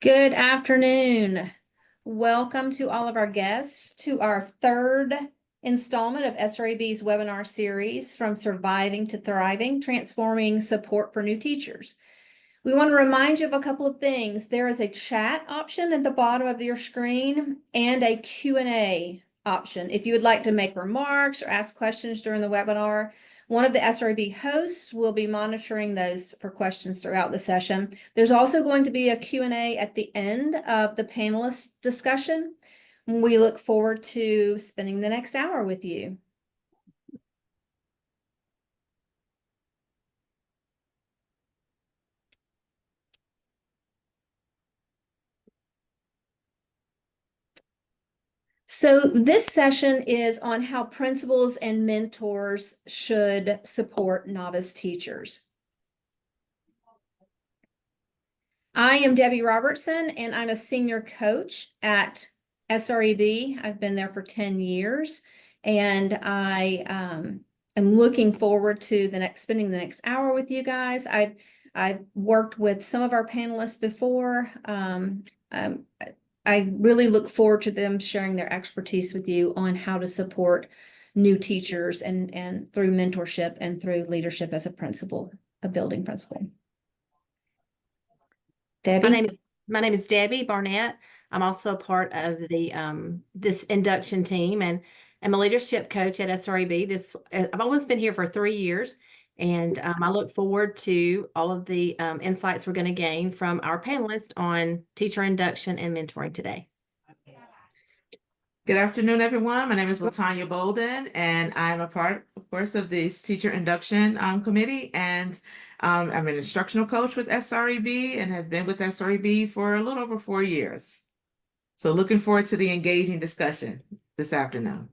Good afternoon. Welcome to all of our guests to our third installment of SRAB's webinar series, From Surviving to Thriving, Transforming Support for New Teachers. We want to remind you of a couple of things. There is a chat option at the bottom of your screen and a Q&A option. If you would like to make remarks or ask questions during the webinar, one of the SRAB hosts will be monitoring those for questions throughout the session. There's also going to be a Q&A at the end of the panelist discussion. We look forward to spending the next hour with you. So this session is on how principals and mentors should support novice teachers. I am Debbie Robertson, and I'm a senior coach at SREB. I've been there for 10 years, and I am looking forward to spending the next hour with you guys. I've worked with some of our panelists before. I really look forward to them sharing their expertise with you on how to support new teachers and through mentorship and through leadership as a principal, a building principal. Debbie? My name is Debbie Barnett. I'm also a part of the this induction team, and I'm a leadership coach at SREB. I've always been here for 3 years, and I look forward to all of the insights we're going to gain from our panelists on teacher induction and mentoring today. Good afternoon, everyone. My name is LaTanya Bolden, and I'm a part, of course, of this teacher induction committee. And I'm an instructional coach with SREB and have been with SREB for a little over 4 years. So looking forward to the engaging discussion this afternoon.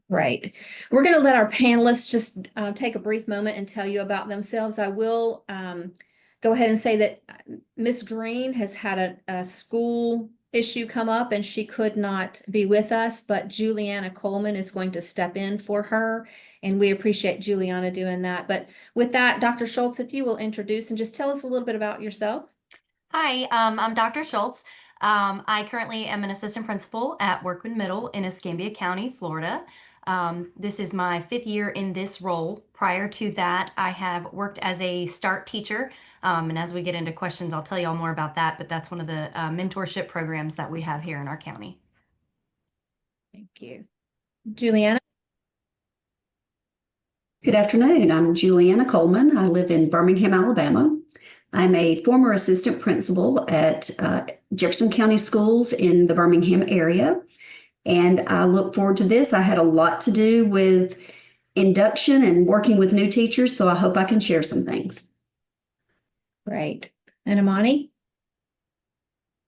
Right. We're going to let our panelists just take a brief moment and tell you about themselves. I will go ahead and say that Miss Green has had a school issue come up and she could not be with us, but Juliana Coleman is going to step in for her, and we appreciate Juliana doing that. But with that, Dr. Schultz, if you will introduce and just tell us a little bit about yourself. Hi, I'm Dr. Schultz. I currently am an assistant principal at Workman Middle in Escambia County, Florida. This is my 5th year in this role. Prior to that, I have worked as a START teacher. And as we get into questions, I'll tell you all more about that, but that's one of the mentorship programs that we have here in our county. Thank you. Juliana? Good afternoon. I'm Juliana Coleman. I live in Birmingham, Alabama. I'm a former assistant principal at Jefferson County Schools in the Birmingham area, and I look forward to this. I had a lot to do with induction and working with new teachers, so I hope I can share some things. Great. And Imani?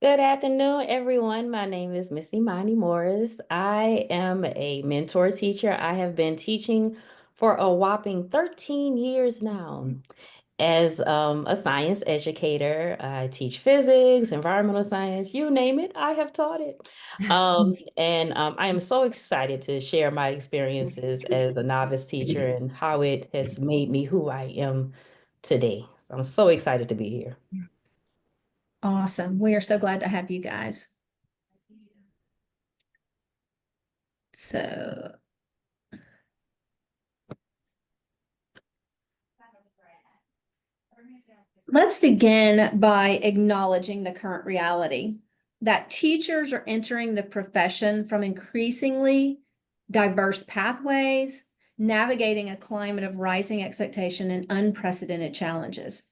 Good afternoon, everyone. My name is Miss Imani Morris. I am a mentor teacher. I have been teaching for a whopping 13 years now. As a science educator, I teach physics, environmental science, you name it, I have taught it. I am so excited to share my experiences as a novice teacher and how it has made me who I am today. So I'm so excited to be here. Awesome. We are so glad to have you guys. So let's begin by acknowledging the current reality that teachers are entering the profession from increasingly diverse pathways, navigating a climate of rising expectation and unprecedented challenges.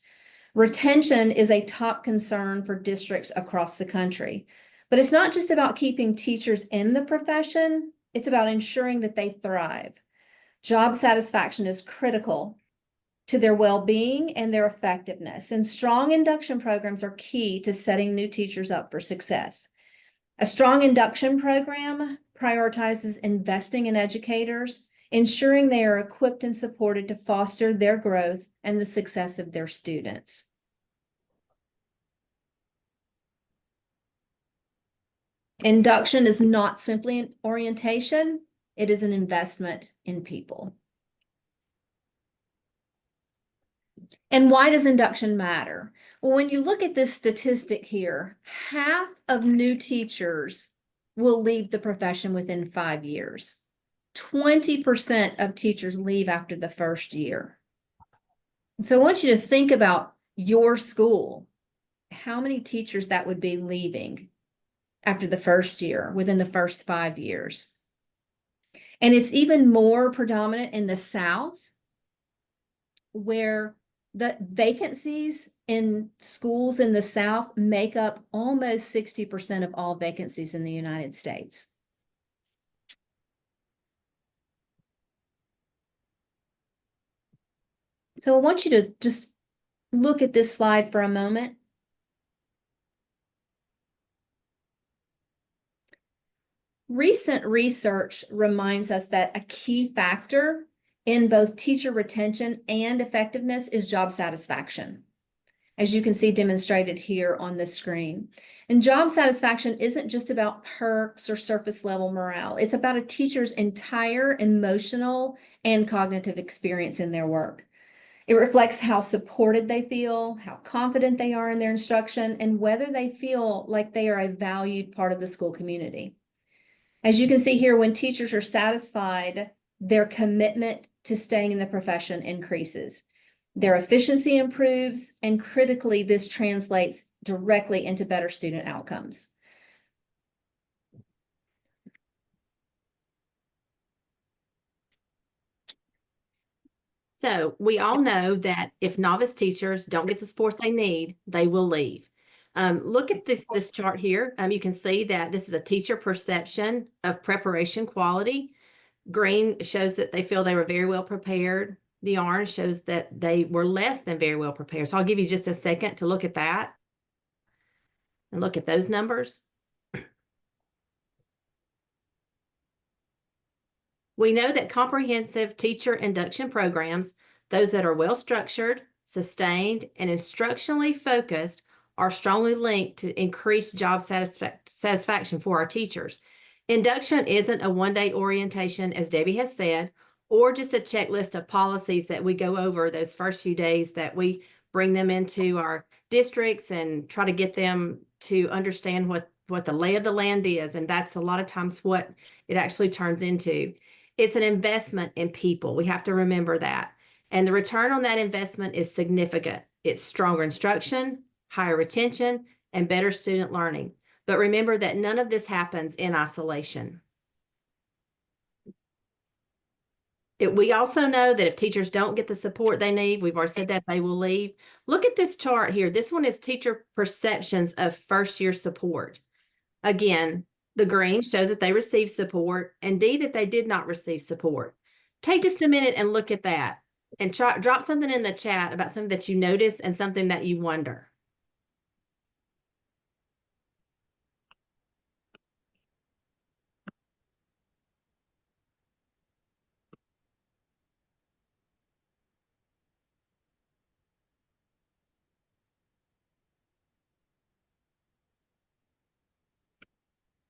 Retention is a top concern for districts across the country, but it's not just about keeping teachers in the profession, it's about ensuring that they thrive. Job satisfaction is critical to their well-being and their effectiveness, and strong induction programs are key to setting new teachers up for success. A strong induction program prioritizes investing in educators, ensuring they are equipped and supported to foster their growth and the success of their students. Induction is not simply an orientation, it is an investment in people. And why does induction matter? Well, when you look at this statistic here, half of new teachers will leave the profession within 5 years. 20% of teachers leave after the first year. So I want you to think about your school, how many teachers that would be leaving after the first year, within the first 5 years. And it's even more predominant in the South, where the vacancies in schools in the South make up almost 60% of all vacancies in the United States. So I want you to just look at this slide for a moment. Recent research reminds us that a key factor in both teacher retention and effectiveness is job satisfaction, as you can see demonstrated here on the screen. And job satisfaction isn't just about perks or surface level morale. It's about a teacher's entire emotional and cognitive experience in their work. It reflects how supported they feel, how confident they are in their instruction, and whether they feel like they are a valued part of the school community. As you can see here, when teachers are satisfied, their commitment to staying in the profession increases. Their efficiency improves, and critically, this translates directly into better student outcomes. So we all know that if novice teachers don't get the support they need, they will leave. Look at this chart here. You can see that this is a teacher perception of preparation quality. Green shows that they feel they were very well prepared. The orange shows that they were less than very well prepared. So I'll give you just a second to look at that and look at those numbers. We know that comprehensive teacher induction programs, those that are well structured, sustained, and instructionally focused, are strongly linked to increased job satisfaction for our teachers. Induction isn't a one-day orientation, as Debbie has said, or just a checklist of policies that we go over those first few days that we bring them into our districts and try to get them to understand what the lay of the land is. And that's a lot of times what it actually turns into. It's an investment in people. We have to remember that. And the return on that investment is significant. It's stronger instruction, higher retention, and better student learning. But remember that none of this happens in isolation. We also know that if teachers don't get the support they need, we've already said that, they will leave. Look at this chart here. This one is teacher perceptions of first-year support. Again, the green shows that they received support, and D, that they did not receive support. Take just a minute and look at that, and drop something in the chat about something that you notice and something that you wonder.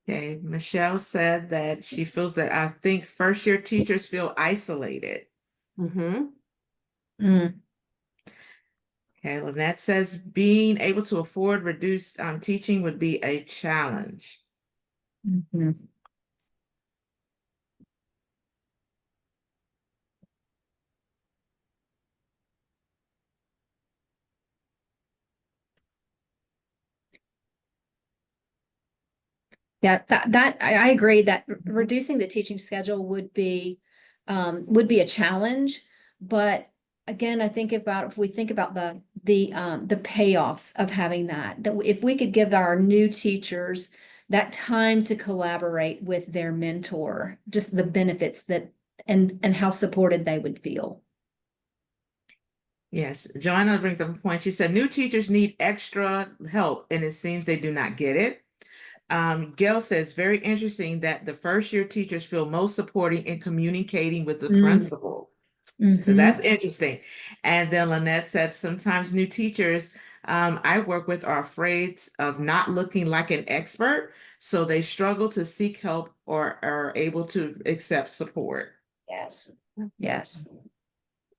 Okay, Michelle said that she feels that I think first-year teachers feel isolated. Mm-hmm. Mm. Okay, Lynette says being able to afford reduced teaching would be a challenge. Mm-hmm. Yeah, I agree that reducing the teaching schedule would be a challenge. But again, I think about, if we think about the payoffs of having that if we could give our new teachers that time to collaborate with their mentor, just the benefits that and how supported they would feel. Yes, Joanna brings up a point. She said new teachers need extra help, and it seems they do not get it. Gail says, very interesting that the first-year teachers feel most supporting in communicating with the principal. So that's interesting. And then Lynette said, sometimes new teachers I work with are afraid of not looking like an expert, so they struggle to seek help or are able to accept support. Yes. Yes.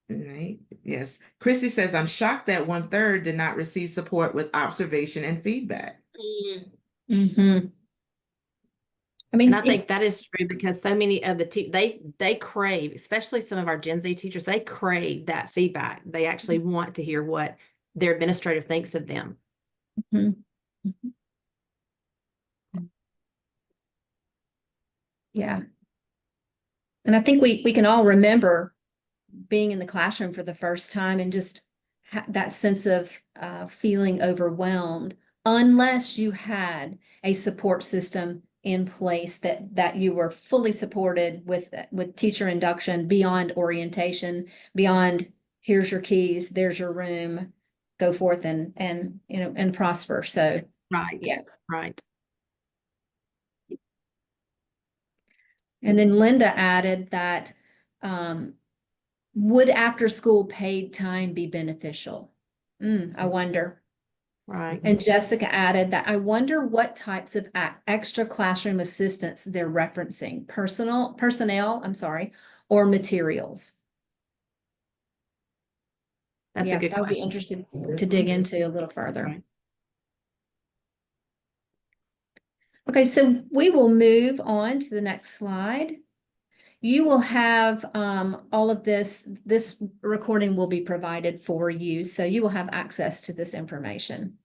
Right. Yes. Chrissy says, I'm shocked that 1/3 did not receive support with observation and feedback. Mm-hmm. I mean, And I think that is true because so many of the they crave, especially some of our Gen Z teachers, they crave that feedback. They actually want to hear what their administrator thinks of them. Mhm. Yeah. And I think we can all remember being in the classroom for the first time and just that sense of feeling overwhelmed, unless you had a support system in place that you were fully supported with teacher induction beyond orientation, beyond here's your keys, there's your room, go forth and you know and prosper. So Right. yeah. Right. And then Linda added that would after school paid time be beneficial? I wonder. Right. And Jessica added that I wonder what types of extra classroom assistance they're referencing, personnel, I'm sorry, or materials. That's a good I would be question. interested to dig into a little further. Right. Okay, so we will move on to the next slide. You will have all of this recording will be provided for you, so you will have access to this information.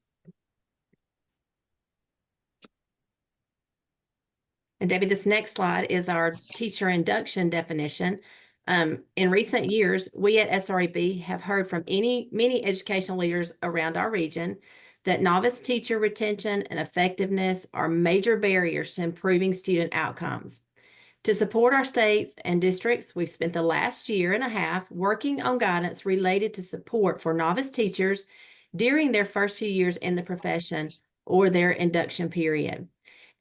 And Debbie, this next slide is our teacher induction definition. In recent years, we at SREB have heard from many educational leaders around our region that novice teacher retention and effectiveness are major barriers to improving student outcomes. To support our states and districts, we've spent the last year and a half working on guidance related to support for novice teachers during their first few years in the profession or their induction period.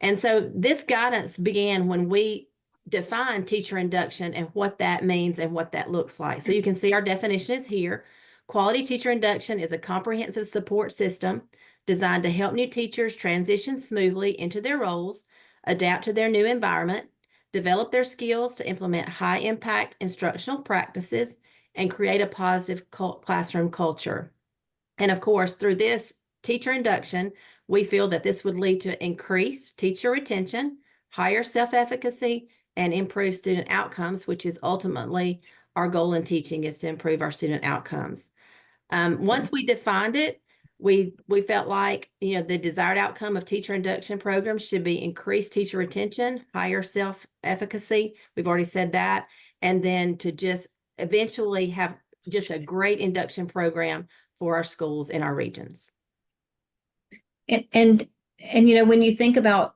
And so this guidance began when we defined teacher induction and what that means and what that looks like. So you can see our definition is here. Quality teacher induction is a comprehensive support system designed to help new teachers transition smoothly into their roles, adapt to their new environment, develop their skills to implement high impact instructional practices, and create a positive classroom culture. And of course, through this teacher induction, we feel that this would lead to increased teacher retention, higher self-efficacy, and improved student outcomes, which is ultimately our goal in teaching, is to improve our student outcomes. Once we defined it, we felt like, you know, the desired outcome of teacher induction programs should be increased teacher retention, higher self-efficacy. We've already said that. And then to just eventually have just a great induction program for our schools in our regions. And you know, when you think about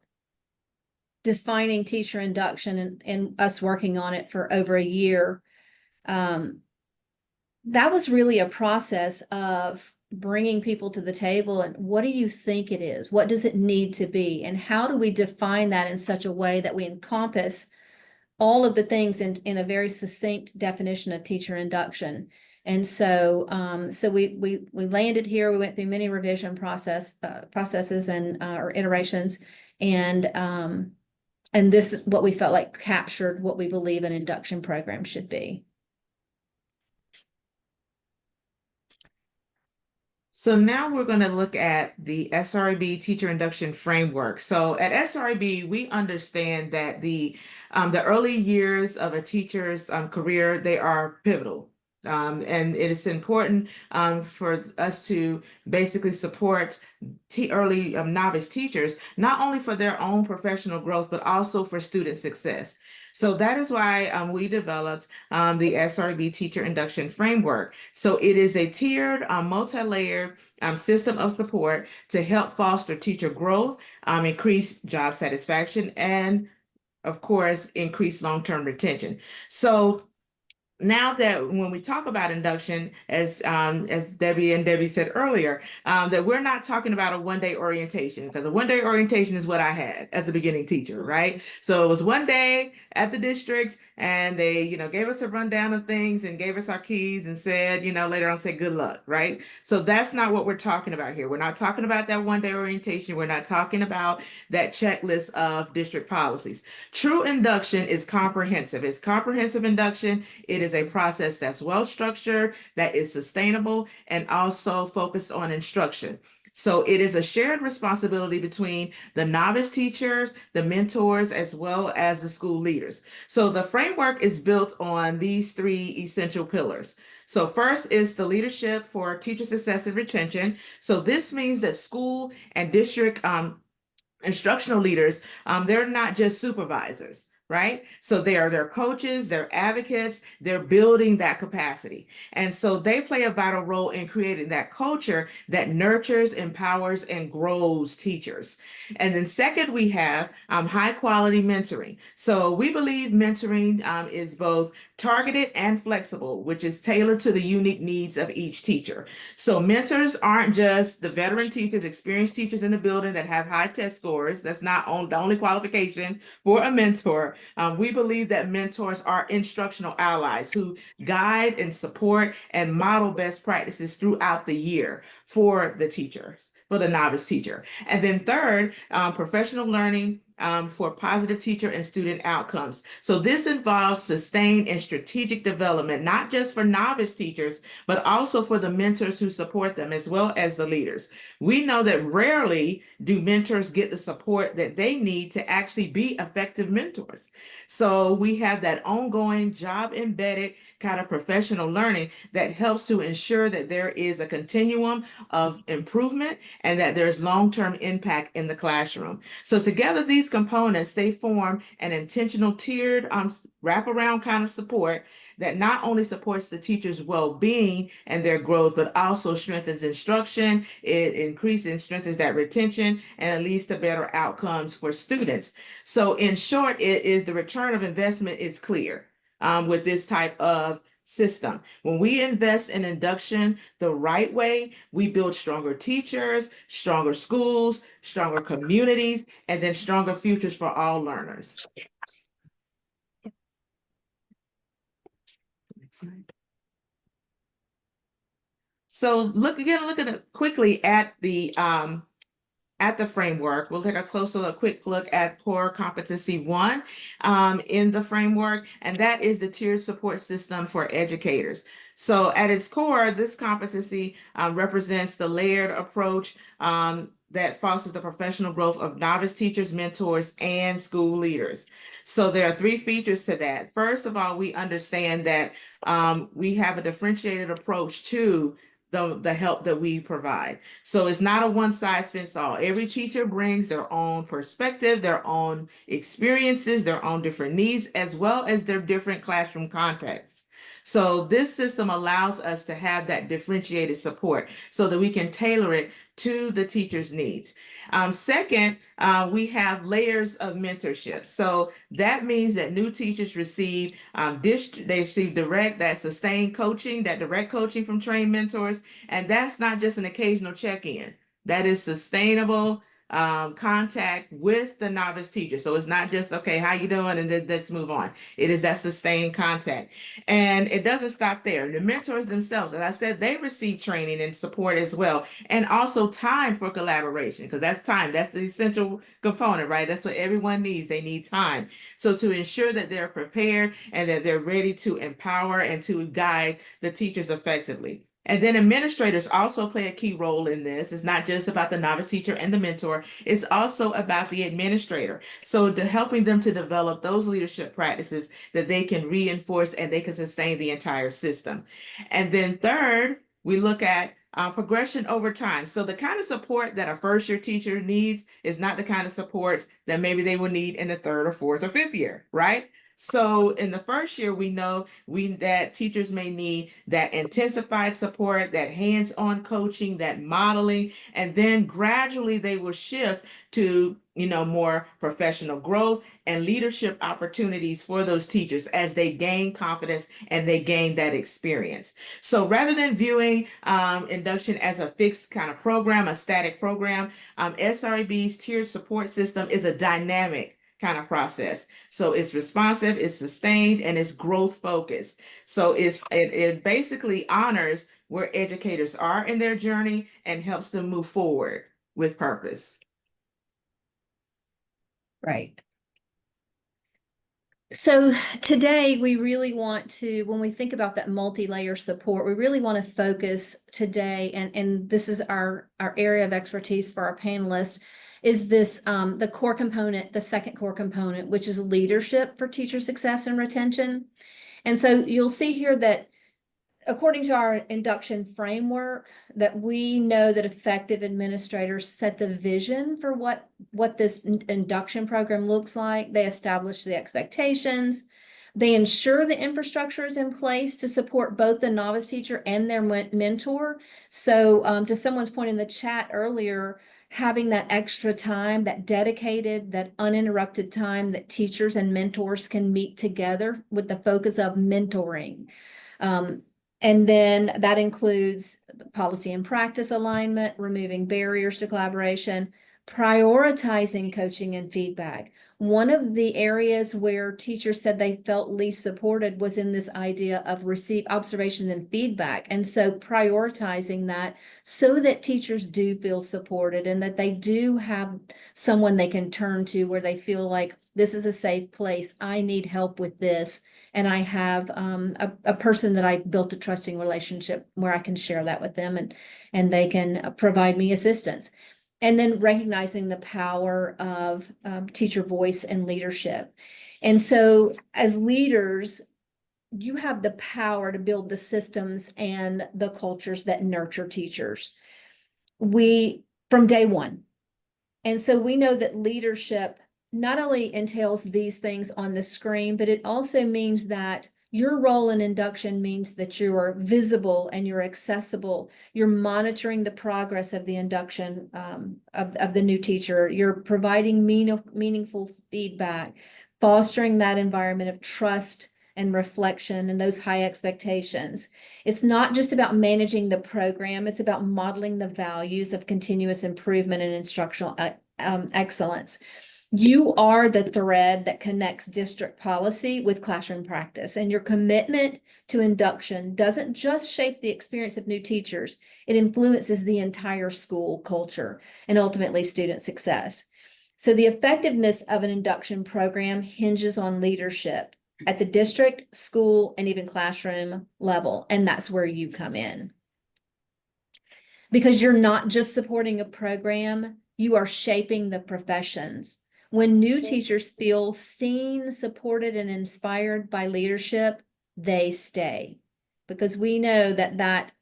defining teacher induction and us working on it for over a year, that was really a process of bringing people to the table and what do you think it is? What does it need to be? And how do we define that in such a way that we encompass all of the things in a very succinct definition of teacher induction? And so, so we landed here. We went through many revision processes and or iterations, and this is what we felt like captured what we believe an induction program should be. So now we're going to look at the SREB teacher induction framework. So at SREB, we understand that the early years of a teacher's career, they are pivotal. And it is important for us to basically support early novice teachers, not only for their own professional growth, but also for student success. So that is why we developed the SREB teacher induction framework. So it is a tiered, multi-layered system of support to help foster teacher growth, increase job satisfaction, and of course, increase long-term retention. So now that when we talk about induction, as Debbie said earlier, that we're not talking about a one-day orientation, because a one-day orientation is what I had as a beginning teacher, right? So it was one day at the district, and they, you know, gave us a rundown of things and gave us our keys and said, you know, later on say good luck, right? So that's not what we're talking about here. We're not talking about that one-day orientation. We're not talking about that checklist of district policies. True induction is comprehensive. It's comprehensive induction. It is is a process that's well structured, that is sustainable, and also focused on instruction. So it is a shared responsibility between the novice teachers, the mentors, as well as the school leaders. So the framework is built on these three essential pillars. So first is the leadership for teacher success and retention. So this means that school and district instructional leaders, they're not just supervisors, right? So they are their coaches, they're advocates, they're building that capacity. And so they play a vital role in creating that culture that nurtures, empowers, and grows teachers. And then second, we have high quality mentoring. So we believe mentoring is both targeted and flexible, which is tailored to the unique needs of each teacher. So mentors aren't just the veteran teachers, experienced teachers in the building that have high test scores. That's not the only qualification for a mentor. We believe that mentors are instructional allies who guide and support and model best practices throughout the year for the teachers, for the novice teacher. And then third, professional learning for positive teacher and student outcomes. So this involves sustained and strategic development, not just for novice teachers, but also for the mentors who support them, as well as the leaders. We know that rarely do mentors get the support that they need to actually be effective mentors. So we have that ongoing job embedded kind of professional learning that helps to ensure that there is a continuum of improvement and that there's long-term impact in the classroom. So together, these components, they form an intentional tiered wraparound kind of support that not only supports the teacher's well-being and their growth, but also strengthens instruction, it increases and strengthens that retention, and it leads to better outcomes for students. So in short, it is the return of investment is clear with this type of system. When we invest in induction the right way, we build stronger teachers, stronger schools, stronger communities, and then stronger futures for all learners. So look quickly at the framework. We'll take a quick look at core competency 1 in the framework, and that is the tiered support system for educators. So at its core, this competency represents the layered approach that fosters the professional growth of novice teachers, mentors, and school leaders. So there are 3 features to that. First of all, we understand that we have a differentiated approach to the help that we provide. So it's not a one size fits all. Every teacher brings their own perspective, their own experiences, their own different needs, as well as their different classroom contexts. So this system allows us to have that differentiated support so that we can tailor it to the teacher's needs. Second, we have layers of mentorship. So that means that new teachers receive sustained coaching, that direct coaching from trained mentors, and that's not just an occasional check-in. That is sustainable contact with the novice teacher. So it's not just, okay, how you doing? And then let's move on. It is that sustained contact. And it doesn't stop there. The mentors themselves, as I said, they receive training and support as well. And also time for collaboration, because that's time. That's the essential component, right? That's what everyone needs. They need time. So to ensure that they're prepared and that they're ready to empower and to guide the teachers effectively. And then administrators also play a key role in this. It's not just about the novice teacher and the mentor. It's also about the administrator. So helping them to develop those leadership practices that they can reinforce and they can sustain the entire system. And then third, we look at progression over time. So the kind of support that a first-year teacher needs is not the kind of support that maybe they will need in the 3rd or 4th or 5th year, right? So in the first year, we know that teachers may need that intensified support, that hands-on coaching, that modeling, and then gradually they will shift to more professional growth and leadership opportunities for those teachers as they gain confidence and they gain that experience. So rather than viewing induction as a fixed kind of program, a static program, SREB's tiered support system is a dynamic kind of process. So it's responsive, it's sustained, and it's growth focused. So it basically honors where educators are in their journey and helps them move forward with purpose. Right. So today we really want to, when we think about that multi-layer support, we really want to focus today, and this is our area of expertise for our panelists, is this the core component, the second core component, which is leadership for teacher success and retention. And so you'll see here that according to our induction framework, that we know that effective administrators set the vision for what this induction program looks like. They establish the expectations. They ensure the infrastructure is in place to support both the novice teacher and their mentor. So to someone's point in the chat earlier, having that extra time, that dedicated, that uninterrupted time that teachers and mentors can meet together with the focus of mentoring. And then that includes policy and practice alignment, removing barriers to collaboration, prioritizing coaching and feedback. One of the areas where teachers said they felt least supported was in this idea of receive observation and feedback. And so prioritizing that so that teachers do feel supported and that they do have someone they can turn to where they feel like this is a safe place. I need help with this. And I have a person that I built a trusting relationship where I can share that with them and they can provide me assistance. And then recognizing the power of teacher voice and leadership. And so as leaders, you have the power to build the systems and the cultures that nurture teachers. From day one. And so we know that leadership not only entails these things on the screen, but it also means that your role in induction means that you are visible and you're accessible. You're monitoring the progress of the induction of the new teacher. You're providing meaningful feedback, fostering that environment of trust and reflection and those high expectations. It's not just about managing the program, it's about modeling the values of continuous improvement and instructional excellence. You are the thread that connects district policy with classroom practice, and your commitment to induction doesn't just shape the experience of new teachers, it influences the entire school culture and ultimately student success. So the effectiveness of an induction program hinges on leadership at the district, school, and even classroom level, and that's where you come in. Because you're not just supporting a program, you are shaping the professions. When new teachers feel seen, supported, and inspired by leadership, they stay. Because we know that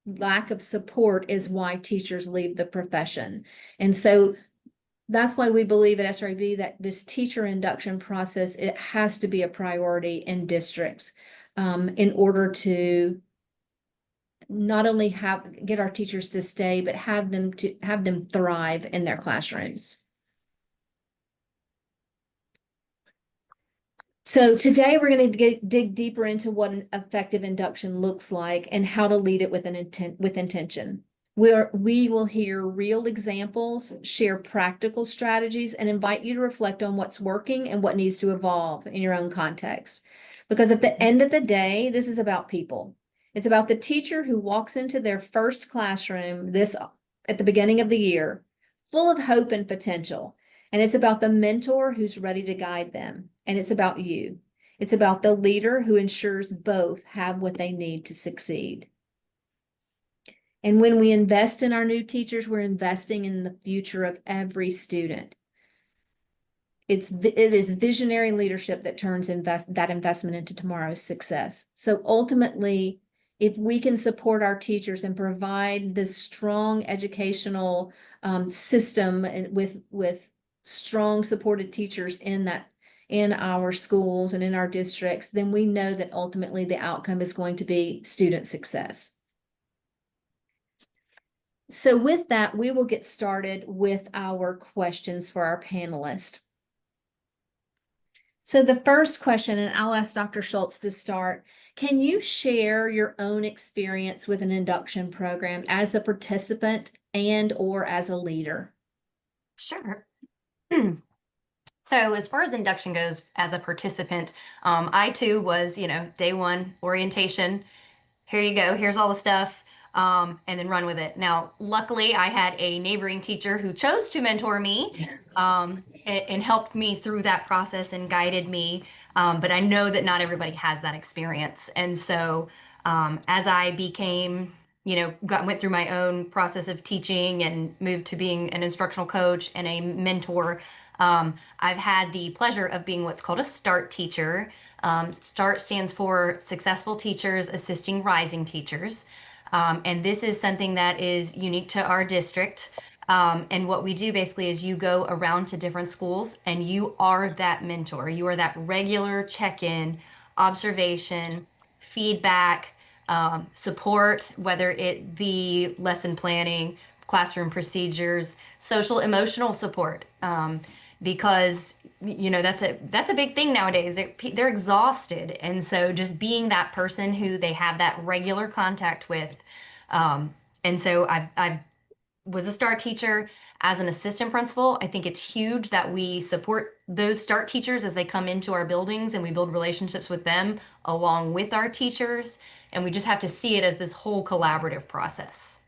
lack of support is why teachers leave the profession. And so that's why we believe at SREB that this teacher induction process, it has to be a priority in districts in order to not only get our teachers to stay, but have them thrive in their classrooms. So today we're going to dig deeper into what an effective induction looks like and how to lead it with intention. We will hear real examples, share practical strategies, and invite you to reflect on what's working and what needs to evolve in your own context. Because at the end of the day, this is about people. It's about the teacher who walks into their first classroom at the beginning of the year, full of hope and potential. And it's about the mentor who's ready to guide them. And it's about you. It's about the leader who ensures both have what they need to succeed. And when we invest in our new teachers, we're investing in the future of every student. It is visionary leadership that turns that investment into tomorrow's success. So ultimately, if we can support our teachers and provide this strong educational system and with strong supported teachers in our schools and in our districts, then we know that ultimately the outcome is going to be student success. So with that, we will get started with our questions for our panelists. So the first question, and I'll ask Dr. Schultz to start, can you share your own experience with an induction program as a participant and or as a leader? Sure. So as far as induction goes, as a participant, I too was, day one orientation. Here you go. Here's all the stuff. And then run with it. Now, luckily, I had a neighboring teacher who chose to mentor me and helped me through that process and guided me But I know that not everybody has that experience. And so as I became, went through my own process of teaching and moved to being an instructional coach and a mentor, I've had the pleasure of being what's called a START teacher. START stands for Successful Teachers Assisting Rising Teachers. And this is something that is unique to our district. And what we do basically is you go around to different schools and you are that mentor. You are that regular check-in, observation, feedback, support, whether it be lesson planning, classroom procedures, social emotional support. Because that's a big thing nowadays. They're exhausted, and so just being that person who they have that regular contact with. And so I was a START teacher as an assistant principal. I think it's huge that we support those START teachers as they come into our buildings and we build relationships with them along with our teachers. And we just have to see it as this whole collaborative process.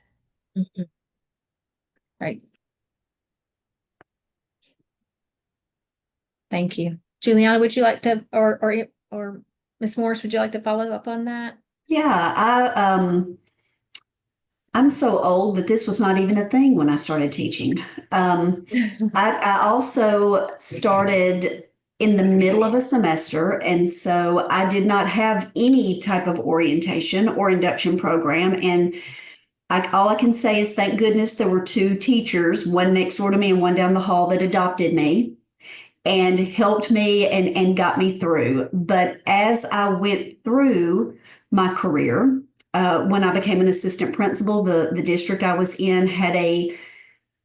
Right. Thank you. Juliana, would you like to, or Ms. Morris, would you like to follow up on that? Yeah, I'm so old that this was not even a thing when I started teaching. I also started in the middle of a semester, and so I did not have any type of orientation or induction program. And all I can say is thank goodness there were two teachers, one next door to me and one down the hall, that adopted me and helped me and got me through. But as I went through my career, when I became an assistant principal, the district I was in had a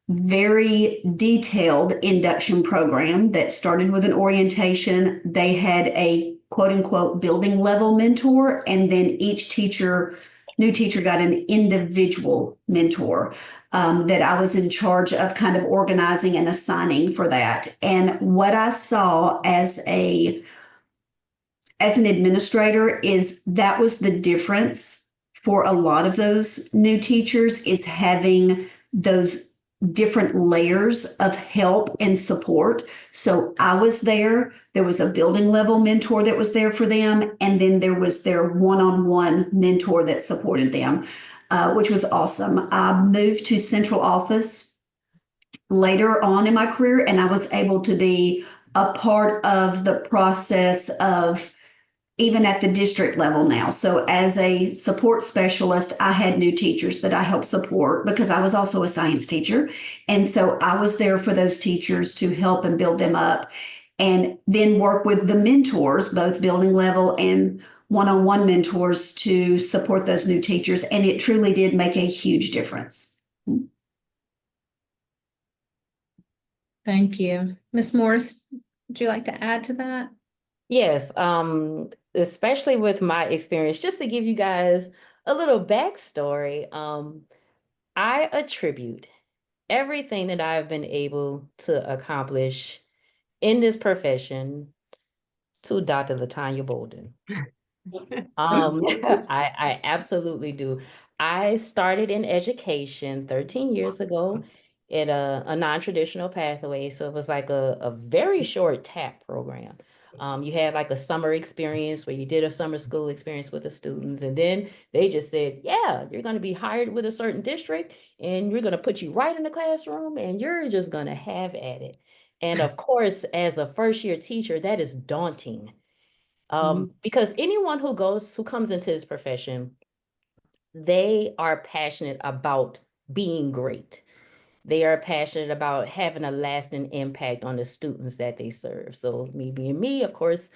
very detailed induction program that started with an orientation. They had a quote unquote building level mentor, and then each new teacher got an individual mentor that I was in charge of kind of organizing and assigning for that. And what I saw as an administrator is that was the difference for a lot of those new teachers, is having those different layers of help and support. So I was there. There was a building level mentor that was there for them. And then there was their one-on-one mentor that supported them, which was awesome. I moved to central office later on in my career, and I was able to be a part of the process of even at the district level now. So as a support specialist, I had new teachers that I helped support because I was also a science teacher. And so I was there for those teachers to help and build them up, and then work with the mentors, both building level and one-on-one mentors, to support those new teachers. And it truly did make a huge difference. Thank you. Ms. Morris, would you like to add to that? Yes, especially with my experience, just to give you guys a little backstory, I attribute everything that I've been able to accomplish in this profession to Dr. Latanya Bolden. I absolutely do. I started in education 13 years ago in a non-traditional pathway. So it was like a very short TAP program. You had like a summer experience where you did a summer school experience with the students, and then they just said, yeah, you're going to be hired with a certain district and we're going to put you right in the classroom and you're just going to have at it. And of course, as a first year teacher, that is daunting. Because anyone who comes into this profession, they are passionate about being great. They are passionate about having a lasting impact on the students that they serve. So me being me, of course,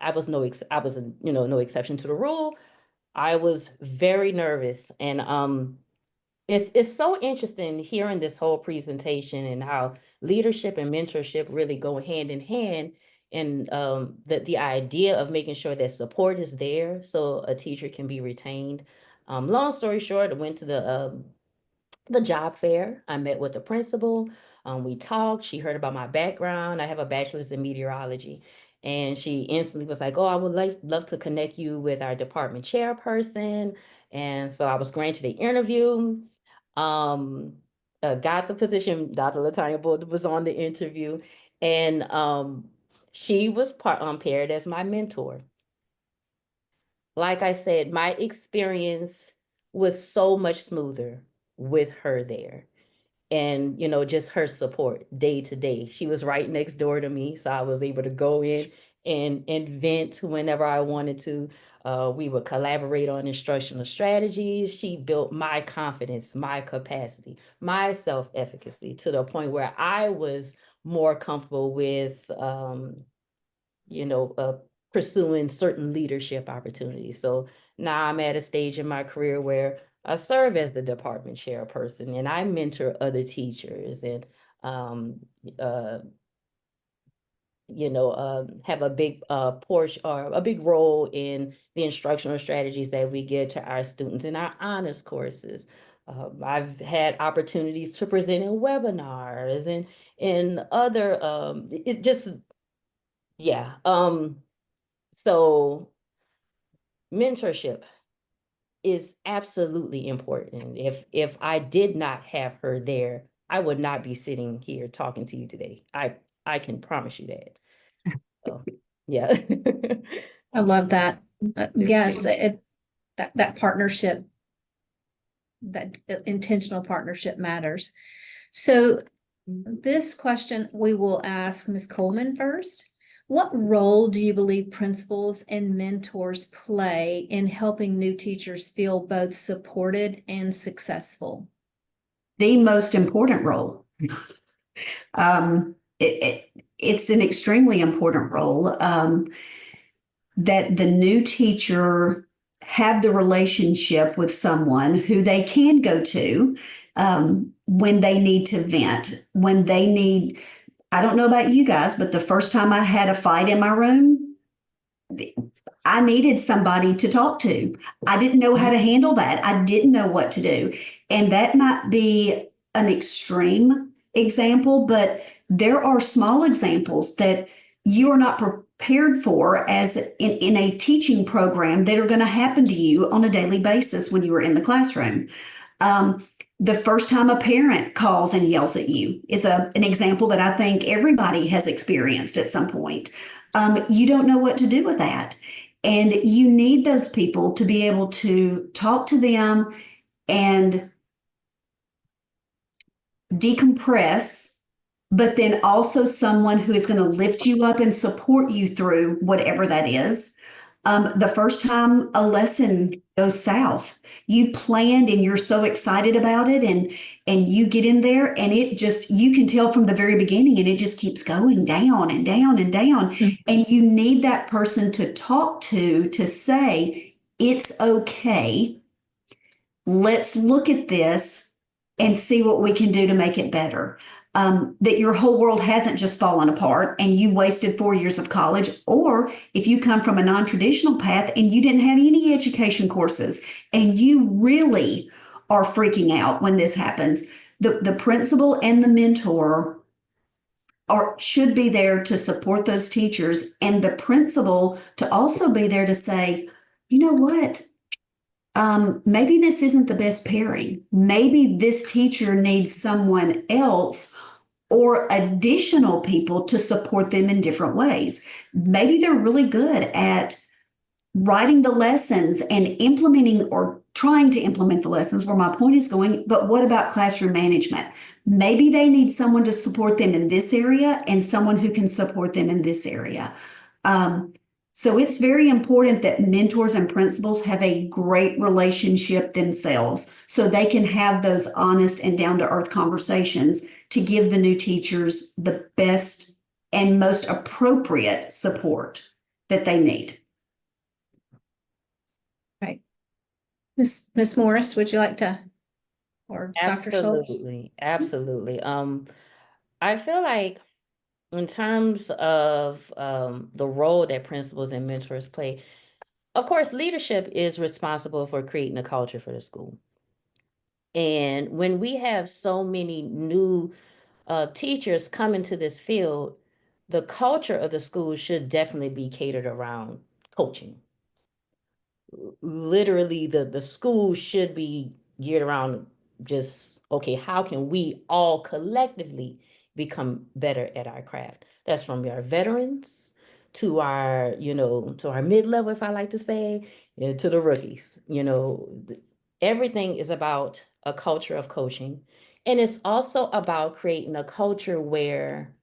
I was no exception to the rule. I was very nervous, and it's so interesting hearing this whole presentation and how leadership and mentorship really go hand in hand. And the idea of making sure that support is there so a teacher can be retained. Long story short, I went to the job fair. I met with the principal. We talked. She heard about my background. I have a bachelor's in meteorology. And she instantly was like, oh, I would love to connect you with our department chairperson. And so I was granted the interview. Um, got the position. Dr. Latanya Bolden was on the interview. And She was paired as my mentor. Like I said, my experience was so much smoother with her there. And, just her support day to day. She was right next door to me, so I was able to go in and vent whenever I wanted to. We would collaborate on instructional strategies. She built my confidence, my capacity, my self-efficacy to the point where I was more comfortable with you know, uh, pursuing certain leadership opportunities. So now I'm at a stage in my career where I serve as the department chairperson and I mentor other teachers and, um, uh, have a big portion or a big role in the instructional strategies that we give to our students in our honors courses. I've had opportunities to present in webinars and in other, it just, yeah. So mentorship is absolutely important. If I did not have her there, I would not be sitting here talking to you today. I can promise you that. So, yeah. I love that. Yes, Okay. that partnership, that intentional partnership matters. So this question we will ask Ms. Coleman first. What role do you believe principals and mentors play in helping new teachers feel both supported and successful? The most important role. It's an extremely important role that the new teacher have the relationship with someone who they can go to when they need to vent, when they need. I don't know about you guys, but the first time I had a fight in my room, I needed somebody to talk to. I didn't know how to handle that. I didn't know what to do. And that might be an extreme example, but there are small examples that you are not prepared for as in a teaching program that are going to happen to you on a daily basis when you are in the classroom. The first time a parent calls and yells at you is an example that I think everybody has experienced at some point. You don't know what to do with that. And you need those people to be able to talk to them and decompress, but then also someone who is going to lift you up and support you through whatever that is. The first time a lesson goes south, you planned and you're so excited about it, and you get in there and it just, you can tell from the very beginning, and it just keeps going down and down and down. And you need that person to talk to say, it's okay. Let's look at this and see what we can do to make it better. That your whole world hasn't just fallen apart and you wasted 4 years of college, or if you come from a non-traditional path and you didn't have any education courses and you really are freaking out when this happens, the principal and the mentor should be there to support those teachers, and the principal to also be there to say, you know what? Maybe this isn't the best pairing. Maybe this teacher needs someone else or additional people to support them in different ways. Maybe they're really good at writing the lessons and implementing or trying to implement the lessons, where my point is going, but what about classroom management? Maybe they need someone to support them in this area and someone who can support them in this area. So it's very important that mentors and principals have a great relationship themselves so they can have those honest and down-to-earth conversations to give the new teachers the best and most appropriate support that they need. Right. Miss Morris, would you like to, or Dr. Schultz? Absolutely. I feel like in terms of the role that principals and mentors play, of course, leadership is responsible for creating a culture for the school. And when we have so many new teachers come into this field, the culture of the school should definitely be catered around coaching. Literally, the school should be geared around just, okay, how can we all collectively become better at our craft? That's from our veterans to our, to our mid-level, if I like to say, to the rookies. Everything is about a culture of coaching. And it's also about creating a culture where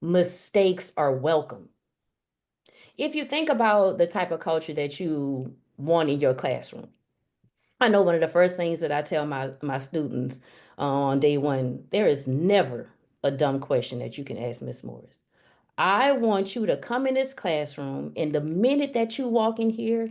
mistakes are welcome. If you think about the type of culture that you want in your classroom, I know one of the first things that I tell my students on day one, there is never a dumb question that you can ask Miss Morris. I want you to come in this classroom, and the minute that you walk in here,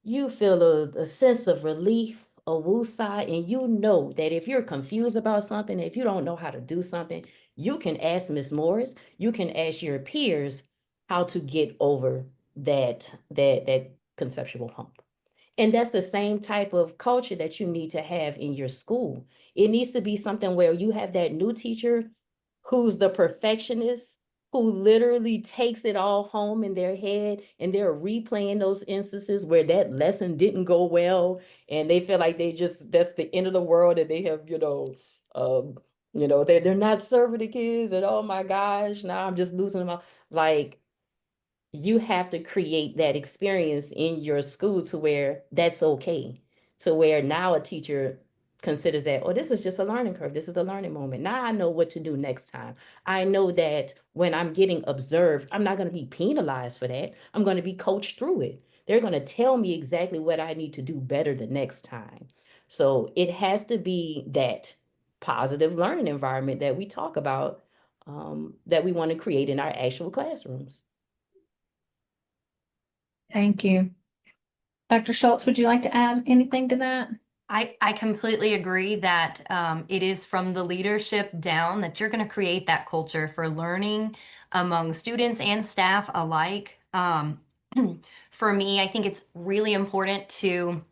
you feel a sense of relief, a woosah, and you know that if you're confused about something, if you don't know how to do something, you can ask Miss Morris, you can ask your peers how to get over that conceptual hump. And that's the same type of culture that you need to have in your school. It needs to be something where you have that new teacher who's the perfectionist, who literally takes it all home in their head, and they're replaying those instances where that lesson didn't go well and they feel like that's the end of the world, and they have, they're not serving the kids, and oh my gosh, now I'm just losing them all. Like, you have to create that experience in your school to where that's okay, to where now a teacher considers that, oh, this is just a learning curve. This is a learning moment. Now I know what to do next time. I know that when I'm getting observed, I'm not going to be penalized for that. I'm going to be coached through it. They're going to tell me exactly what I need to do better the next time. So it has to be that positive learning environment that we talk about, that we want to create in our actual classrooms. Thank you. Dr. Schultz, would you like to add anything to that? I completely agree that it is from the leadership down that you're going to create that culture for learning among students and staff alike. For me, I think it's really important to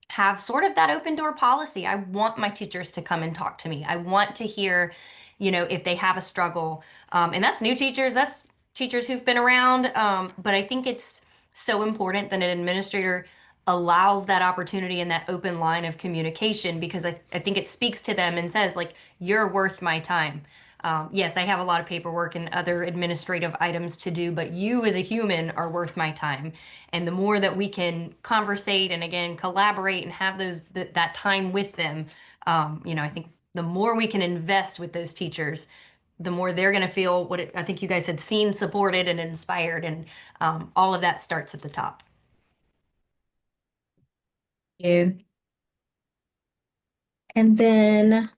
have sort of that open door policy. I want my teachers to come and talk to me. I want to hear, if they have a struggle. And that's new teachers, that's teachers who've been around. But I think it's so important that an administrator allows that opportunity and that open line of communication, because I think it speaks to them and says, like, you're worth my time. Yes, I have a lot of paperwork and other administrative items to do, but you as a human are worth my time. And the more that we can conversate and again collaborate and have that time with them, I think the more we can invest with those teachers, the more they're going to feel I think you guys said, seen, supported, and inspired, and all of that starts at the top. You. And then,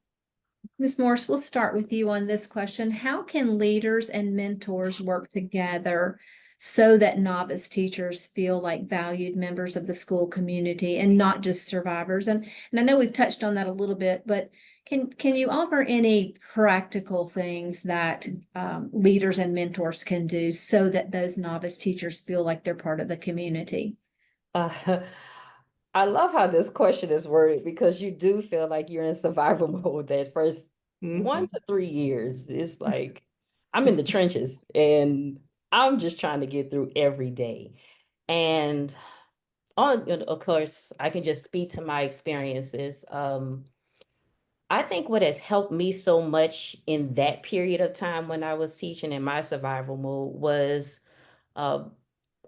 Ms. Morris, we'll start with you on this question. How can leaders and mentors work together so that novice teachers feel like valued members of the school community and not just survivors? And I know we've touched on that a little bit, but can you offer any practical things that leaders and mentors can do so that those novice teachers feel like they're part of the community? I love how this question is worded, because you do feel like you're in survival mode that first 1 to 3 years. It's like I'm in the trenches and I'm just trying to get through every day. And of course, I can just speak to my experiences. I think what has helped me so much in that period of time when I was teaching in my survival mode was, uh,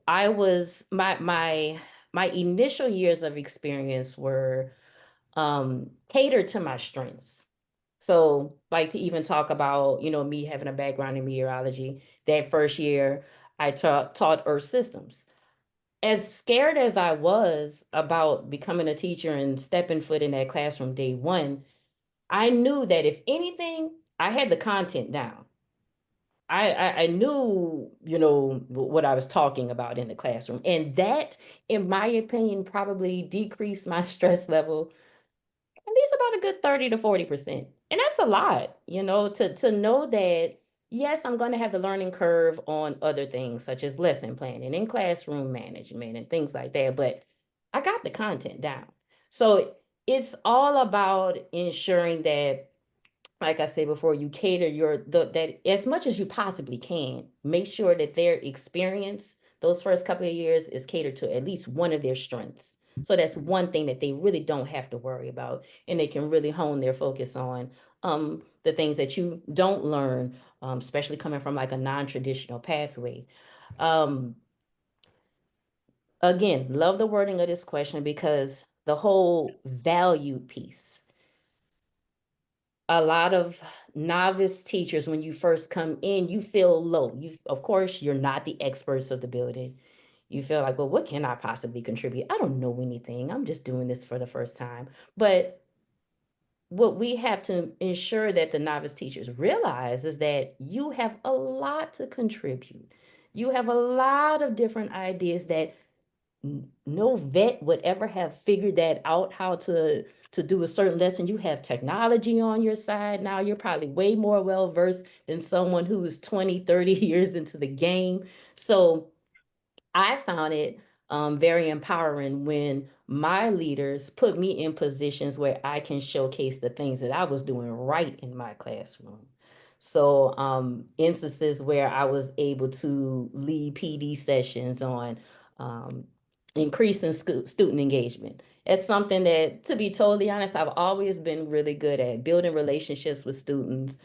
I was my initial years of experience were catered to my strengths. So, like, to even talk about, me having a background in meteorology, that first year I taught earth systems. As scared as I was about becoming a teacher and stepping foot in that classroom day one, I knew that if anything, I had the content down. I knew, what I was talking about in the classroom. And that, in my opinion, probably decreased my stress level at least about a good 30 to 40%. And that's a lot, to know that, yes, I'm going to have the learning curve on other things such as lesson planning and classroom management and things like that. But I got the content down. So it's all about ensuring that, like I said before, you cater that as much as you possibly can. Make sure that their experience those first couple of years is catered to at least one of their strengths. So that's one thing that they really don't have to worry about, and they can really hone their focus on the things that you don't learn, especially coming from like a non-traditional pathway. Um, Again, love the wording of this question because the whole value piece. A lot of novice teachers, when you first come in, you feel low. Of course, you're not the experts of the building. You feel like, well, what can I possibly contribute? I don't know anything. I'm just doing this for the first time. But what we have to ensure that the novice teachers realize is that you have a lot to contribute. You have a lot of different ideas that no vet would ever have figured that out, how to do a certain lesson. You have technology on your side now. You're probably way more well versed than someone who is 20, 30 years into the game. So I found it very empowering when my leaders put me in positions where I can showcase the things that I was doing right in my classroom. So instances where I was able to lead PD sessions on um, increasing student engagement. It's something that, to be totally honest, I've always been really good at building relationships with students,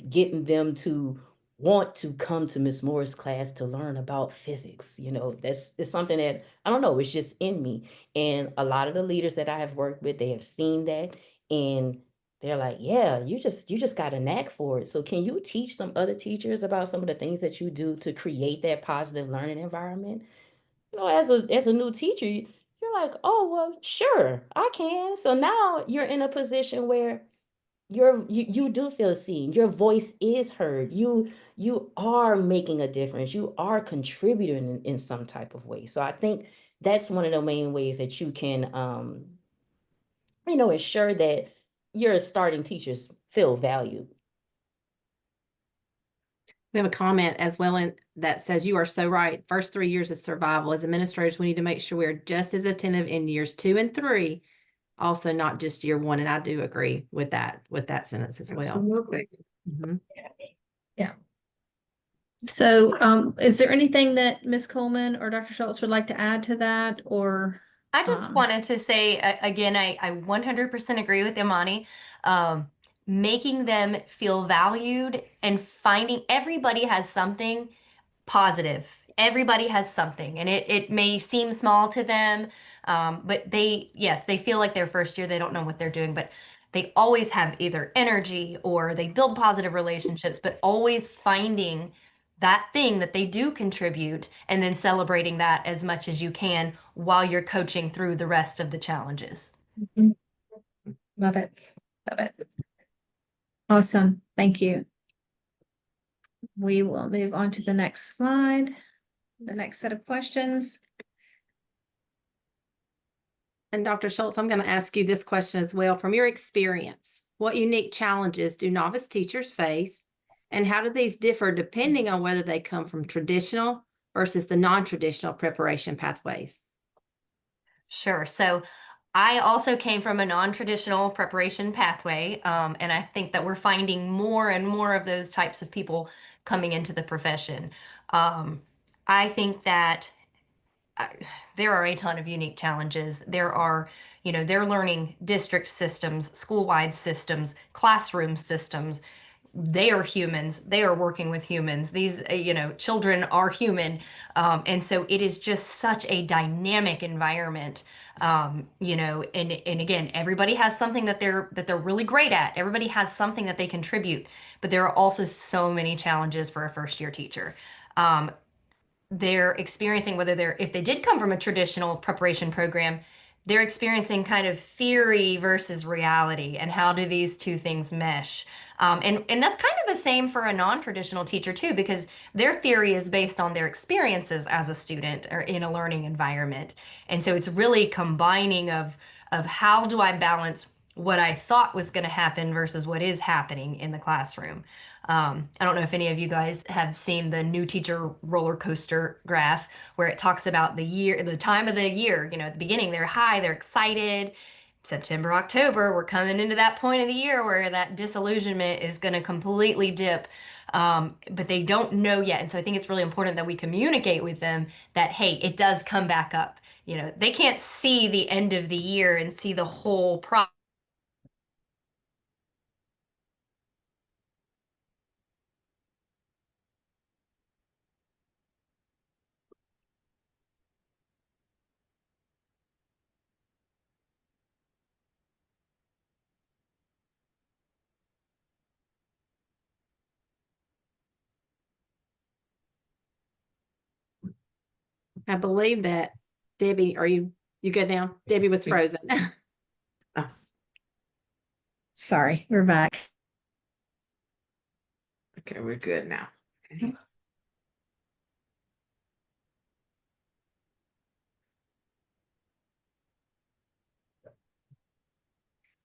getting them to want to come to Miss Moore's class to learn about physics. You know, it's something that I don't know, it's just in me. And a lot of the leaders that I have worked with, they have seen that and they're like, yeah, you just got a knack for it. So can you teach some other teachers about some of the things that you do to create that positive learning environment? You know, as a new teacher, you're like, oh well, sure, I can. So now you're in a position where you do feel seen, your voice is heard, you are making a difference, you are contributing in some type of way. So I think that's one of the main ways that you can ensure that your starting teachers feel valued. We have a comment as well that says, you are so right. First 3 years is survival. As administrators, we need to make sure we're just as attentive in years 2 and 3, also not just year 1. And I do agree with that sentence as well. Absolutely. Mhm. Yeah. So, is there anything that Ms. Coleman or Dr. Schultz would like to add to that, or? I just wanted to say again, I 100% agree with Imani. Um, Making them feel valued and finding everybody has something positive. Everybody has something, and it may seem small to them, but yes, they feel like their first year, they don't know what they're doing, but they always have either energy or they build positive relationships, but always finding that thing that they do contribute and then celebrating that as much as you can while you're coaching through the rest of the challenges. Love it. Love it. Awesome. Thank you. We will move on to the next slide, the next set of questions. And Dr. Schultz, I'm going to ask you this question as well. From your experience, what unique challenges do novice teachers face, and how do these differ depending on whether they come from traditional versus the non-traditional preparation pathways? Sure. So I also came from a non-traditional preparation pathway, and I think that we're finding more and more of those types of people coming into the profession. I think that there are a ton of unique challenges. They're learning district systems, school-wide systems, classroom systems. They are humans. They are working with humans. These, children are human. And so it is just such a dynamic environment. And again, everybody has something that they're really great at. Everybody has something that they contribute, but there are also so many challenges for a first year teacher. They're experiencing if they did come from a traditional preparation program, they're experiencing kind of theory versus reality, and how do these two things mesh? And that's kind of the same for a non-traditional teacher too, because their theory is based on their experiences as a student or in a learning environment. And so it's really combining of how do I balance what I thought was going to happen versus what is happening in the classroom. I don't know if any of you guys have seen the new teacher roller coaster graph where it talks about the time of the year. At the beginning, they're high, they're excited. September, October, we're coming into that point of the year where that disillusionment is going to completely dip. But they don't know yet. And so I think it's really important that we communicate with them that, hey, it does come back up. they can't see the end of the year and see the whole process. I believe that Debbie, you good now? Debbie was frozen. Sorry, we're back. Okay, we're good now. Okay.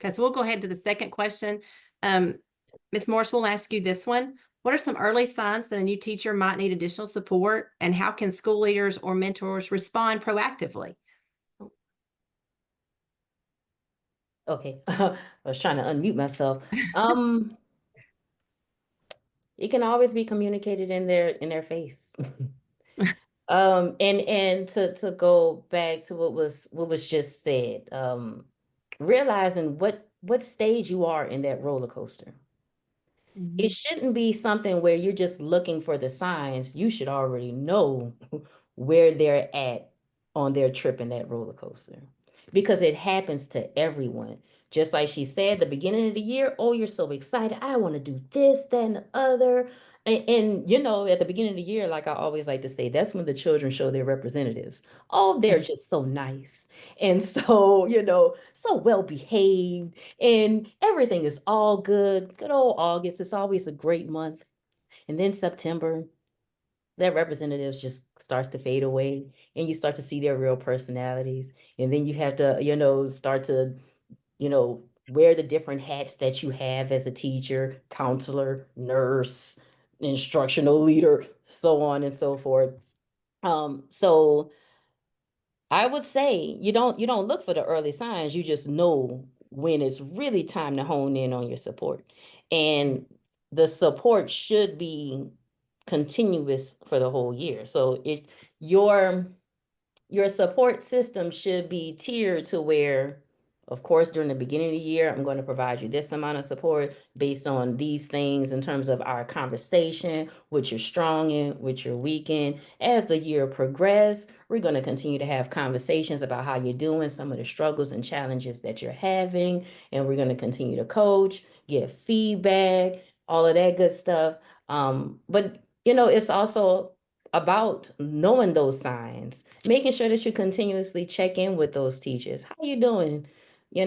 Okay, so we'll go ahead to the second question. Ms. Morris, we'll ask you this one. What are some early signs that a new teacher might need additional support, and how can school leaders or mentors respond proactively? Okay, I was trying to unmute myself. It can always be communicated in their face. And to go back to what was just said, realizing what stage you are in that roller coaster. It shouldn't be something where you're just looking for the signs. You should already know where they're at on their trip in that roller coaster, because it happens to everyone. Just like she said, the beginning of the year, oh, you're so excited. I want to do this, that, and the other. And at the beginning of the year, like I always like to say, that's when the children show their representatives. Oh, they're just so nice. And so, so well behaved, and everything is all good. Good old August. It's always a great month. And then September, that representatives just starts to fade away, and you start to see their real personalities. And then you have to, start to, wear the different hats that you have as a teacher, counselor, nurse, instructional leader, so on and so forth. So I would say you don't look for the early signs. You just know when it's really time to hone in on your support. And the support should be continuous for the whole year. So your support system should be tiered to where, of course, during the beginning of the year, I'm going to provide you this amount of support based on these things in terms of our conversation, what you're strong in, what you're weak in. As the year progresses, we're going to continue to have conversations about how you're doing, some of the struggles and challenges that you're having, and we're going to continue to coach, give feedback, all of that good stuff. But it's also about knowing those signs, making sure that you continuously check in with those teachers. How you doing? You're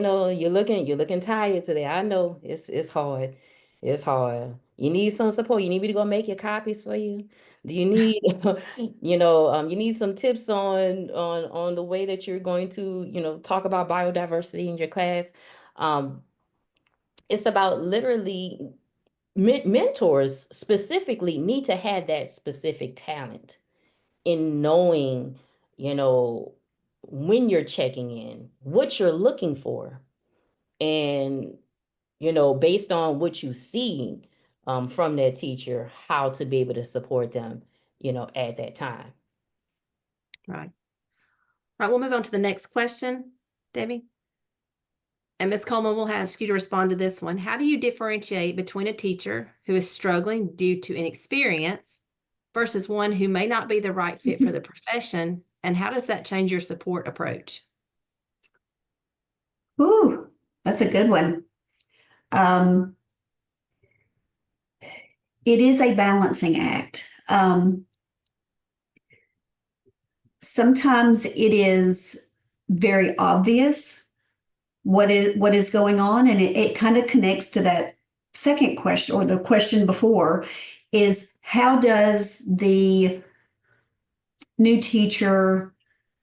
looking tired today. I know it's hard. It's hard. You need some support. You need me to go make your copies for you? Do you need, you need some tips on the way that you're going to, talk about biodiversity in your class. It's about literally mentors specifically need to have that specific talent in knowing, you know, when you're checking in, what you're looking for, and, based on what you see from that teacher, how to be able to support them, at that time. Right. Right, we'll move on to the next question, Debbie. And Ms. Coleman, we'll ask you to respond to this one. How do you differentiate between a teacher who is struggling due to inexperience versus one who may not be the right fit for the profession? And how does that change your support approach? Ooh, that's a good one. It is a balancing act. Sometimes it is very obvious what is going on, and it kind of connects to that second question, or the question before, is how does the new teacher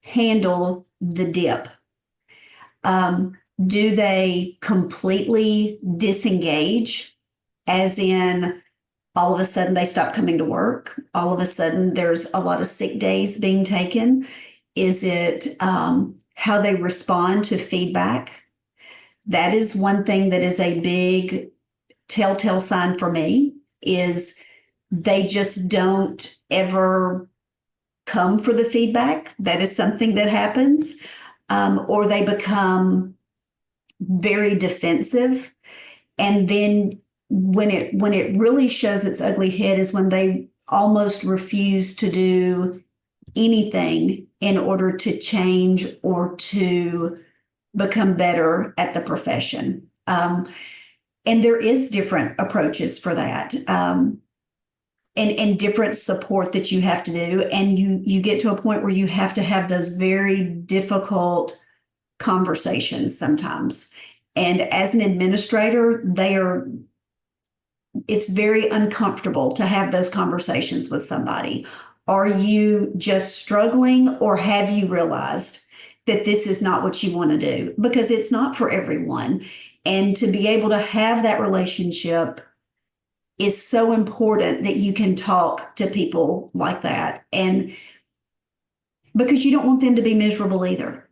handle the dip? Do they completely disengage, as in all of a sudden they stop coming to work? All of a sudden there's a lot of sick days being taken? Is it how they respond to feedback? That is one thing that is a big telltale sign for me, is they just don't ever come for the feedback. That is something that happens. Or they become very defensive. And then when it really shows its ugly head is when they almost refuse to do anything in order to change or to become better at the profession. And there is different approaches for that. And different support that you have to do. And you get to a point where you have to have those very difficult conversations sometimes. And as an administrator, it's very uncomfortable to have those conversations with somebody. Are you just struggling, or have you realized that this is not what you want to do? Because it's not for everyone. And to be able to have that relationship is so important, that you can talk to people like that. And because you don't want them to be miserable either.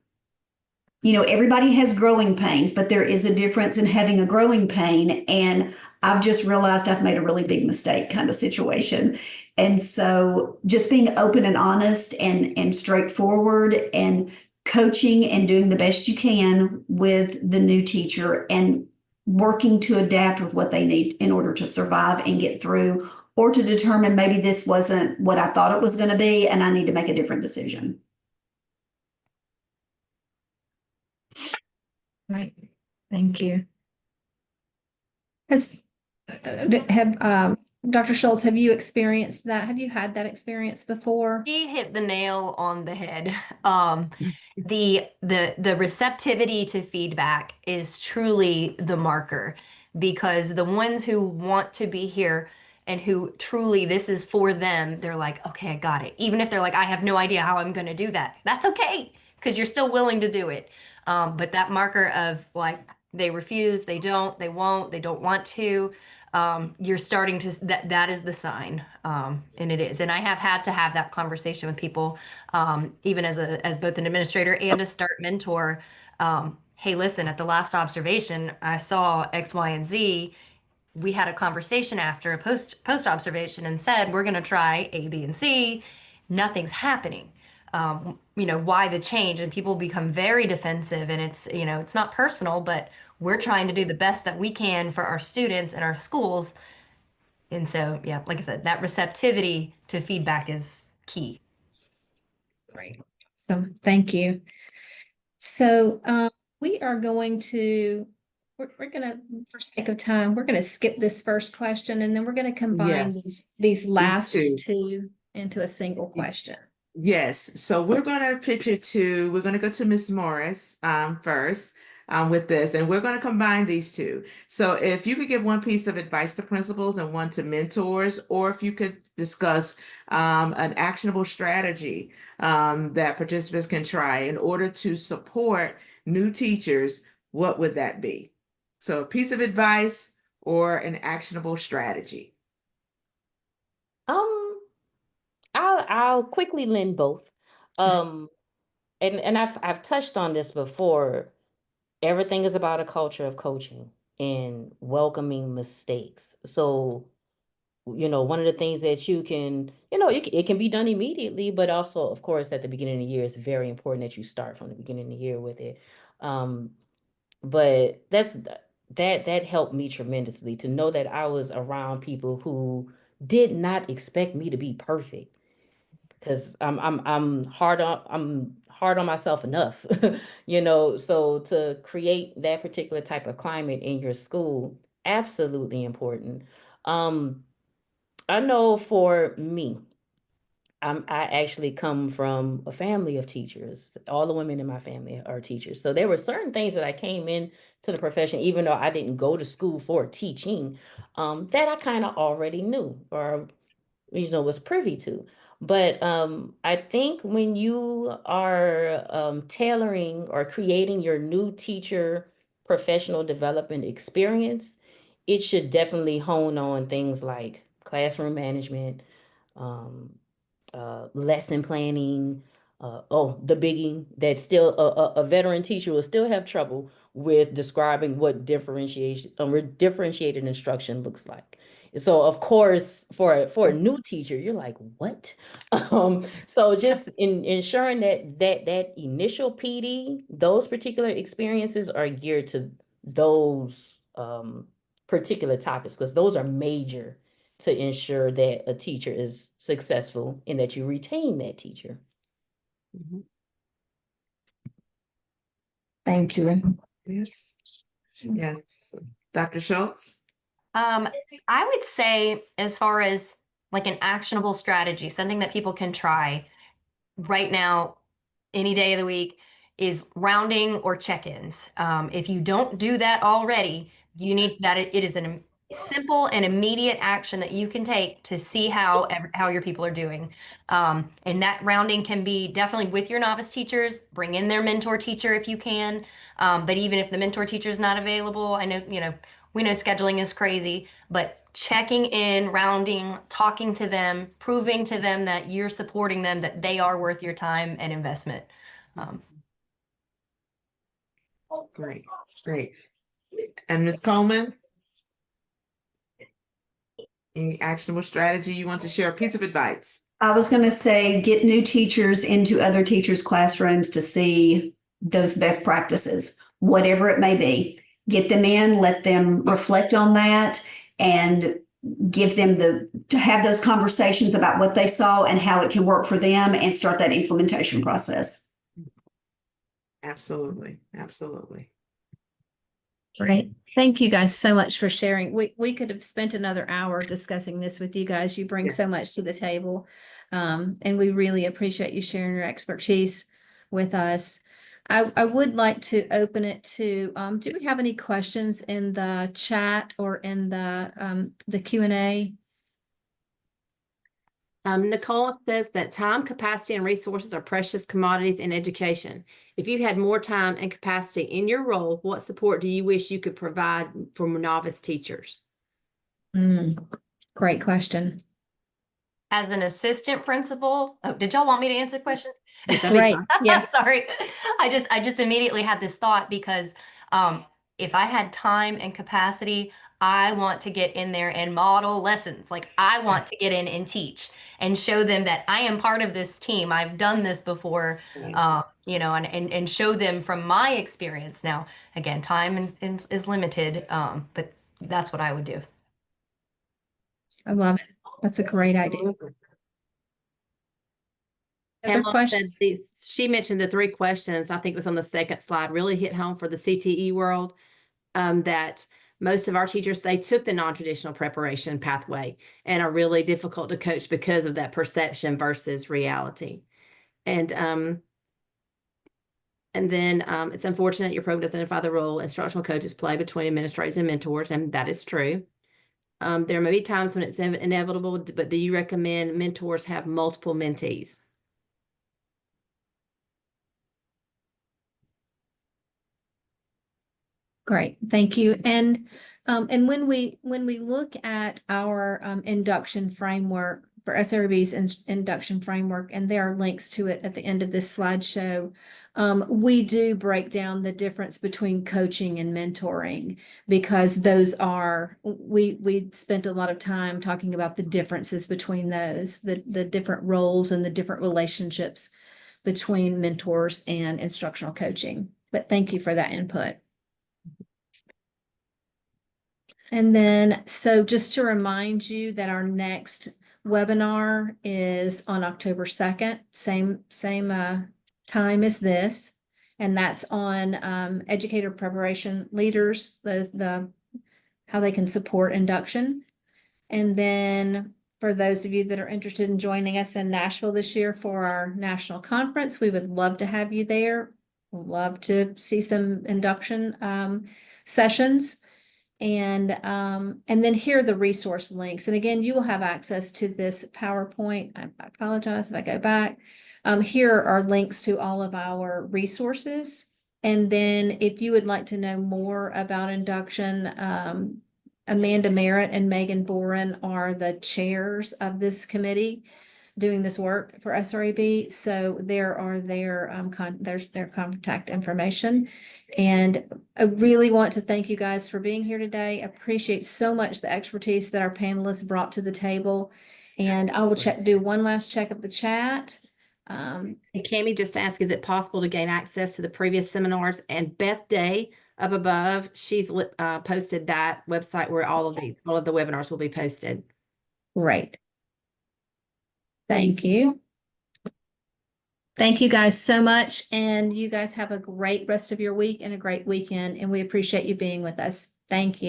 Everybody has growing pains, but there is a difference in having a growing pain. And I've just realized I've made a really big mistake kind of situation. And so just being open and honest and straightforward, and coaching and doing the best you can with the new teacher, and working to adapt with what they need in order to survive and get through, or to determine maybe this wasn't what I thought it was going to be and I need to make a different decision. Right. Thank you. Dr. Schultz, have you experienced that? Have you had that experience before? He hit the nail on the head. The receptivity to feedback is truly the marker, because the ones who want to be here and who truly this is for them, they're like, okay, I got it. Even if they're like, I have no idea how I'm going to do that. That's okay, because you're still willing to do it. But that marker of like, they refuse, they don't, they won't, they don't want to. You're starting to, that is the sign. And it is. And I have had to have that conversation with people, even as both an administrator and a start mentor. Hey, listen, at the last observation, I saw X, Y, and Z. We had a conversation after a post observation and said, we're going to try A, B, and C. Nothing's happening. Why the change? And people become very defensive, and it's not personal, but we're trying to do the best that we can for our students and our schools. And so, yeah, like I said, that receptivity to feedback is key. Great. So thank you. So we are going to, we're going to, for sake of time, we're going to skip this first question, and then we're going to combine Yes, these last two. two into a single question. Yes, so we're going to go to Ms. Morris first with this, and we're going to combine these two. So if you could give one piece of advice to principals and one to mentors, or if you could discuss an actionable strategy that participants can try in order to support new teachers, what would that be? So a piece of advice or an actionable strategy. I'll quickly lend both. And I've touched on this before. Everything is about a culture of coaching and welcoming mistakes. So, one of the things that you can, it can be done immediately, but also, of course, at the beginning of the year, it's very important that you start from the beginning of the year with it. But that helped me tremendously, to know that I was around people who did not expect me to be perfect, because I'm hard on myself enough. So to create that particular type of climate in your school, absolutely important. I know for me, I actually come from a family of teachers. All the women in my family are teachers. So there were certain things that I came in to the profession, even though I didn't go to school for teaching, that I kind of already knew, or was privy to. But I think when you are tailoring or creating your new teacher professional development experience, it should definitely hone on things like classroom management, um, lesson planning. The biggie that still a veteran teacher will still have trouble with describing what differentiated instruction looks like. So of course, for a new teacher, you're like, what? So just ensuring that initial PD, those particular experiences are geared to those particular topics, because those are major to ensure that a teacher is successful and that you retain that teacher. Mhm. Thank you. Yes. Yes. Dr. Schultz? I would say, as far as like an actionable strategy, something that people can try right now, any day of the week, is rounding or check-ins. If you don't do that already, you need that. It is a simple and immediate action that you can take to see how your people are doing. And that rounding can be definitely with your novice teachers. Bring in their mentor teacher if you can. But even if the mentor teacher is not available, I know, we know scheduling is crazy, but checking in, rounding, talking to them, proving to them that you're supporting them, that they are worth your time and investment. Great, great. And Ms. Coleman? Any actionable strategy you want to share? A piece of advice? I was going to say, get new teachers into other teachers' classrooms to see those best practices, whatever it may be. Get them in, let them reflect on that, and give them to have those conversations about what they saw and how it can work for them, and start that implementation process. Absolutely, absolutely. Great. Thank you guys so much for sharing. We could have spent another hour discussing this with you guys. You bring so much to the table. And we really appreciate you sharing your expertise with us. I would like to open it to, do we have any questions in the chat or in the Q&A? Nicole says that time, capacity, and resources are precious commodities in education. If you had more time and capacity in your role, what support do you wish you could provide for novice teachers? Great question. As an assistant principal, oh, did y'all want me to answer the question? Yes, that'd be Right. fine. Yeah. Sorry. I just immediately had this thought because if I had time and capacity, I want to get in there and model lessons. Like I want to get in and teach and show them that I am part of this team. I've done this before, and show them from my experience. Now, again, time is limited, but that's what I would do. I love it. That's a great idea. Absolutely. Other Pamela questions? said she mentioned the 3 questions, I think it was on the second slide, really hit home for the CTE world, that most of our teachers, they took the non-traditional preparation pathway and are really difficult to coach because of that perception versus reality. And then it's unfortunate your program doesn't identify the role instructional coaches play between administrators and mentors, and that is true. There may be times when it's inevitable, but do you recommend mentors have multiple mentees? Great, thank you. And when we look at our induction framework for SRB's induction framework, and there are links to it at the end of this slideshow, we do break down the difference between coaching and mentoring, because those are, we spent a lot of time talking about the differences between those, the different roles and the different relationships between mentors and instructional coaching. But thank you for that input. And then, so just to remind you that our next webinar is on October 2nd, same time as this. And that's on educator preparation leaders, how they can support induction. And then for those of you that are interested in joining us in Nashville this year for our national conference, we would love to have you there. We'd love to see some induction sessions. And then here are the resource links. And again, you will have access to this PowerPoint. I apologize if I go back. Here are links to all of our resources. And then if you would like to know more about induction, Amanda Merritt and Megan Boren are the chairs of this committee. doing this work for SREB. So there are there's their contact information. And I really want to thank you guys for being here today. I appreciate so much the expertise that our panelists brought to the table. And I will do one last check of the chat. And Cammie just asked, is it possible to gain access to the previous seminars? And Beth Day up above, she's posted that website where all of the webinars will be posted. Great. Thank you. Thank you guys so much. And you guys have a great rest of your week and a great weekend. And we appreciate you being with us. Thank you.